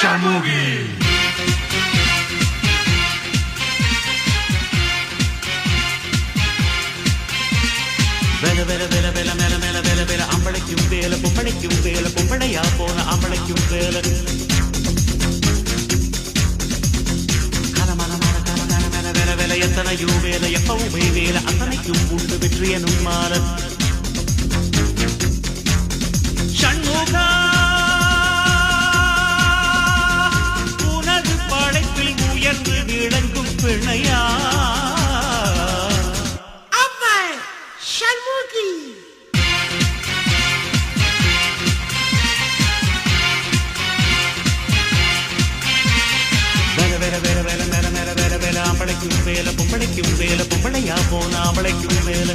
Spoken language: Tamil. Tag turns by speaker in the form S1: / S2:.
S1: சமூகி
S2: வேல வேல வேல வேல மேல மேல வேல வேல அம்பளைக்கும் வேல பொம்பளைக்கும் வேல பொம்பளையா போன அம்பளைக்கும் வேல கலமலமான கலமல மேல வேல வேல எத்தனையும் வேல எப்பவுமே வேல அத்தனைக்கும் உண்டு வெற்றியனும் மால சண்முகா உனது படைப்பில் உயர்ந்து விளங்கும் பிணையா அம்பளைக்கும் வேல பொம்பளைக்கும் வேல பொம்பளையா போன அம்பளைக்கும் வேல